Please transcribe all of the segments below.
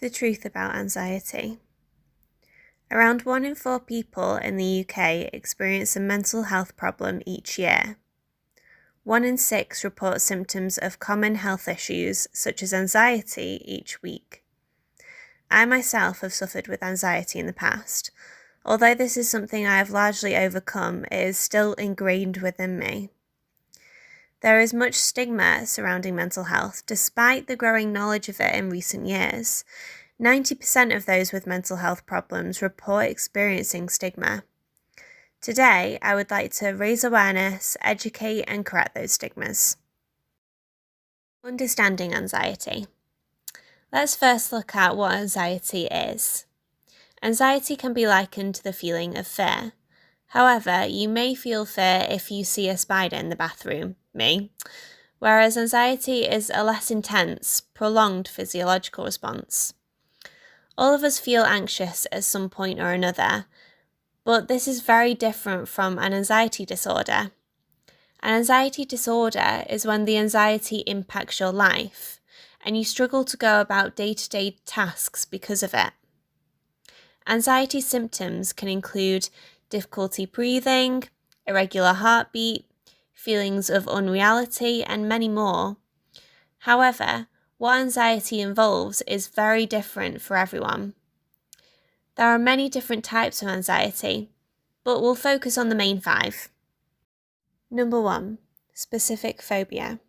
The truth about anxiety. Around 1 in 4 people in the UK experience a mental health problem each year. 1 in 6 report symptoms of common health issues such as anxiety each week. I myself have suffered with anxiety in the past. Although this is something I have largely overcome, it is still ingrained within me. There is much stigma surrounding mental health, despite the growing knowledge of it in recent years. 90% of those with mental health problems report experiencing stigma. Today, I would like to raise awareness, educate, and correct those stigmas. Understanding anxiety. Let's first look at what anxiety is. Anxiety can be likened to the feeling of fear. However, you may feel fear if you see a spider in the bathroom, me, whereas anxiety is a less intense, prolonged physiological response. All of us feel anxious at some point or another, but this is very different from an anxiety disorder. An anxiety disorder is when the anxiety impacts your life, and you struggle to go about day-to-day tasks because of it. Anxiety symptoms can include difficulty breathing, irregular heartbeat, feelings of unreality, and many more. However, what anxiety involves is very different for everyone. There are many different types of anxiety, but we'll focus on the main 5. Number 1. Specific phobia.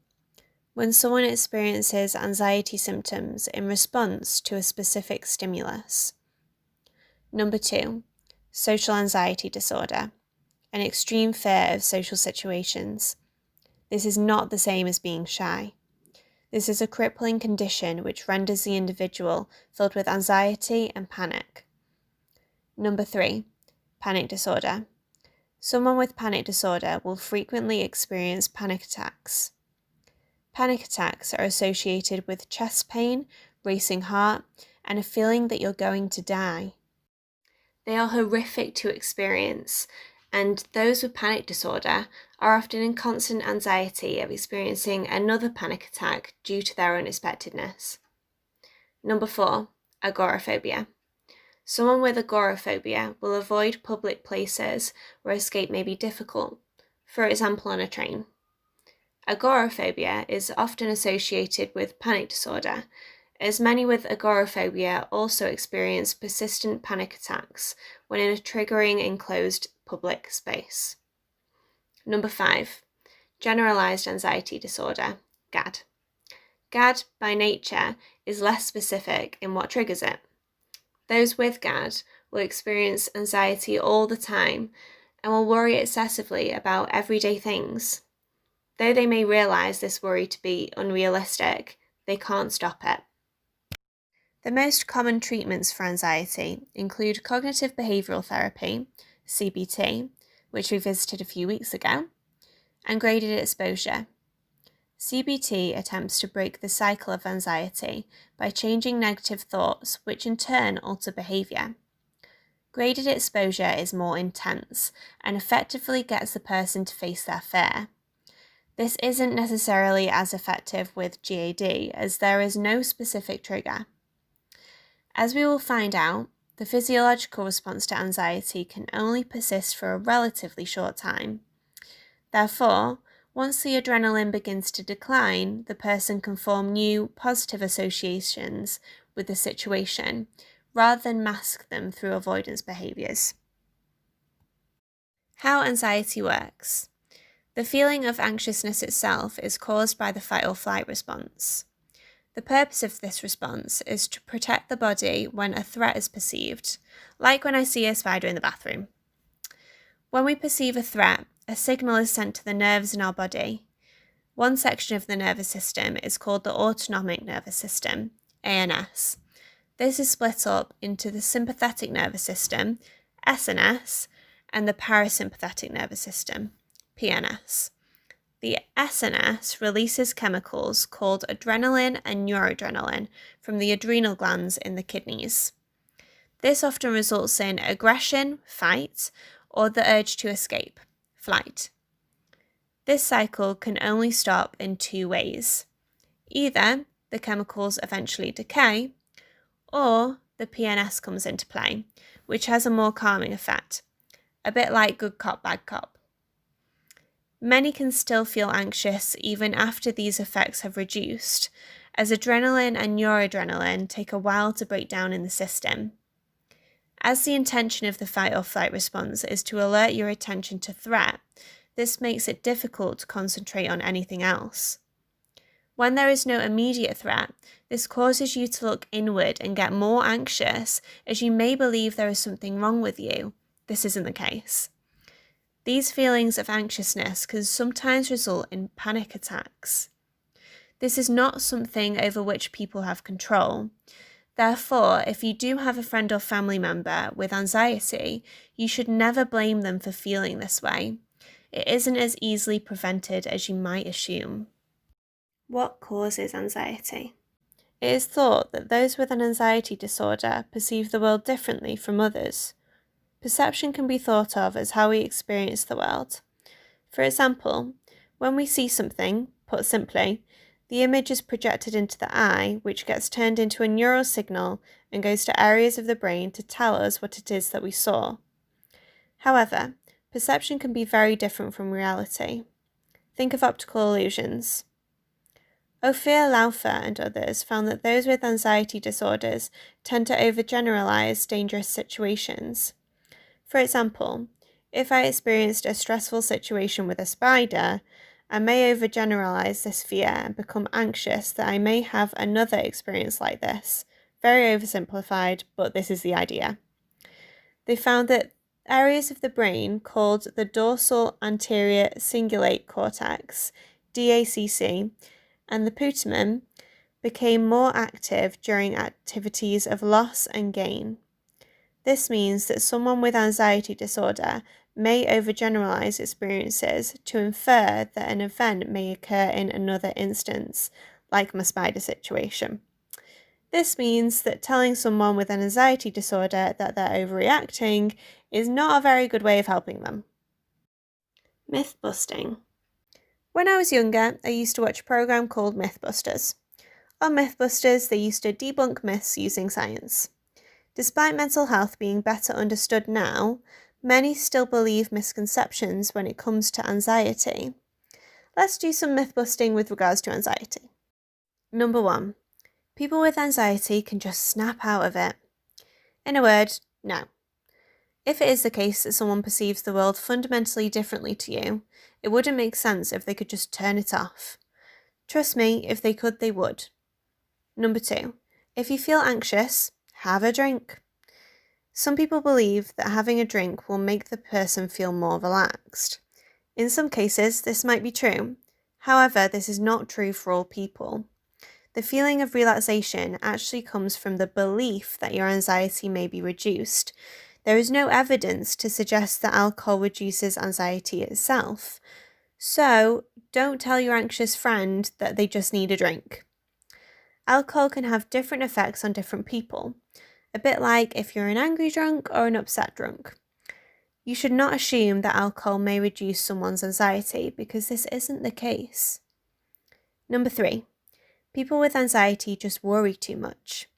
When someone experiences anxiety symptoms in response to a specific stimulus. Number 2. Social anxiety disorder. An extreme fear of social situations. This is not the same as being shy. This is a crippling condition which renders the individual filled with anxiety and panic. Number 3. Panic disorder. Someone with panic disorder will frequently experience panic attacks. Panic attacks are associated with chest pain, racing heart, and a feeling that you're going to die. They are horrific to experience, and those with panic disorder are often in constant anxiety of experiencing another panic attack due to their unexpectedness. Number 4. Agoraphobia. Someone with agoraphobia will avoid public places where escape may be difficult, for example on a train. Agoraphobia is often associated with panic disorder, as many with agoraphobia also experience persistent panic attacks when in a triggering enclosed public space. Number 5. Generalized anxiety disorder, GAD. GAD, by nature, is less specific in what triggers it. Those with GAD will experience anxiety all the time and will worry excessively about everyday things. Though they may realize this worry to be unrealistic, they can't stop it. The most common treatments for anxiety include cognitive behavioural therapy, CBT, which we visited a few weeks ago, and graded exposure. CBT attempts to break the cycle of anxiety by changing negative thoughts, which in turn alter behaviour. Graded exposure is more intense and effectively gets the person to face their fear. This isn't necessarily as effective with GAD, as there is no specific trigger. As we will find out, the physiological response to anxiety can only persist for a relatively short time. Therefore, once the adrenaline begins to decline, the person can form new, positive associations with the situation, rather than mask them through avoidance behaviours. How anxiety works. The feeling of anxiousness itself is caused by the fight or flight response. The purpose of this response is to protect the body when a threat is perceived, like when I see a spider in the bathroom. When we perceive a threat, a signal is sent to the nerves in our body. One section of the nervous system is called the autonomic nervous system, ANS. This is split up into the sympathetic nervous system, SNS, and the parasympathetic nervous system, PNS. The SNS releases chemicals called adrenaline and noradrenaline from the adrenal glands in the kidneys. This often results in aggression, fight, or the urge to escape, flight. This cycle can only stop in 2 ways. Either the chemicals eventually decay, Or the PNS comes into play, which has a more calming effect, a bit like good cop, bad cop. Many can still feel anxious even after these effects have reduced, as adrenaline and noradrenaline take a while to break down in the system. As the intention of the fight or flight response is to alert your attention to threat, this makes it difficult to concentrate on anything else. When there is no immediate threat, this causes you to look inward and get more anxious, as you may believe there is something wrong with you. This isn't the case. These feelings of anxiousness can sometimes result in panic attacks. This is not something over which people have control. Therefore, if you do have a friend or family member with anxiety, you should never blame them for feeling this way. It isn't as easily prevented as you might assume. What causes anxiety? It is thought that those with an anxiety disorder perceive the world differently from others. Perception can be thought of as how we experience the world. For example, when we see something, put simply, the image is projected into the eye, which gets turned into a neural signal and goes to areas of the brain to tell us what it is that we saw. However, perception can be very different from reality. Think of optical illusions. Ophir Laufer and others found that those with anxiety disorders tend to overgeneralize dangerous situations. For example, if I experienced a stressful situation with a spider, I may overgeneralize this fear and become anxious that I may have another experience like this. Very oversimplified, but this is the idea. They found that areas of the brain called the dorsal anterior cingulate cortex, DACC, and the putamen became more active during activities of loss and gain. This means that someone with anxiety disorder may overgeneralize experiences to infer that an event may occur in another instance, like my spider situation. This means that telling someone with an anxiety disorder that they're overreacting is not a very good way of helping them. Myth busting. When I was younger, I used to watch a program called Mythbusters. On Mythbusters, they used to debunk myths using science. Despite mental health being better understood now, many still believe misconceptions when it comes to anxiety. Let's do some myth busting with regards to anxiety. Number 1. People with anxiety can just snap out of it. In a word, no. If it is the case that someone perceives the world fundamentally differently to you, it wouldn't make sense if they could just turn it off. Trust me, if they could, they would. Number 2. If you feel anxious, have a drink. Some people believe that having a drink will make the person feel more relaxed. In some cases, this might be true. However, this is not true for all people. The feeling of relaxation actually comes from the belief that your anxiety may be reduced. There is no evidence to suggest that alcohol reduces anxiety itself. So, don't tell your anxious friend that they just need a drink. Alcohol can have different effects on different people, a bit like if you're an angry drunk or an upset drunk. You should not assume that alcohol may reduce someone's anxiety because this isn't the case. Number 3. People with anxiety just worry too much.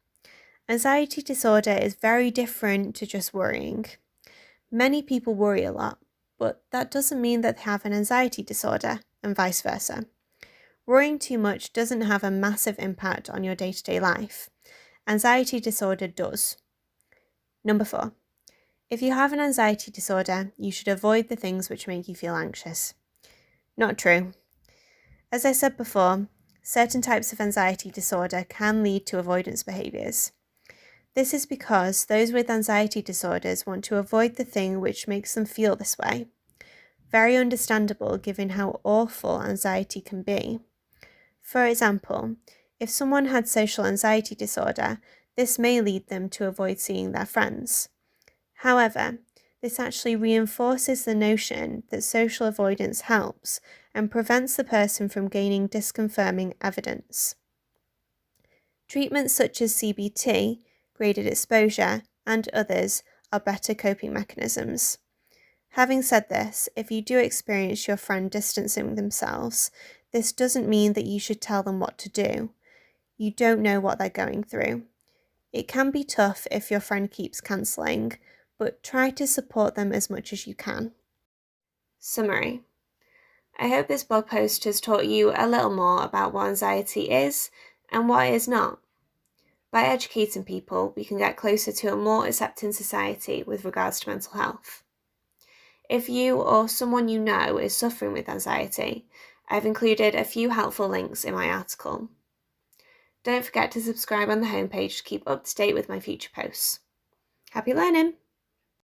Anxiety disorder is very different to just worrying. Many people worry a lot, but that doesn't mean that they have an anxiety disorder, and vice versa. Worrying too much doesn't have a massive impact on your day-to-day life. Anxiety disorder does. Number 4. If you have an anxiety disorder, you should avoid the things which make you feel anxious. Not true. As I said before, certain types of anxiety disorder can lead to avoidance behaviours. This is because those with anxiety disorders want to avoid the thing which makes them feel this way. Very understandable given how awful anxiety can be. For example, if someone had social anxiety disorder, this may lead them to avoid seeing their friends. However, this actually reinforces the notion that social avoidance helps and prevents the person from gaining disconfirming evidence. Treatments such as CBT, graded exposure, and others are better coping mechanisms. Having said this, if you do experience your friend distancing themselves, this doesn't mean that you should tell them what to do. You don't know what they're going through. It can be tough if your friend keeps cancelling, but try to support them as much as you can. Summary. I hope this blog post has taught you a little more about what anxiety is and what it is not. By educating people, we can get closer to a more accepting society with regards to mental health. If you or someone you know is suffering with anxiety, I've included a few helpful links in my article. Don't forget to subscribe on the homepage to keep up to date with my future posts. Happy learning!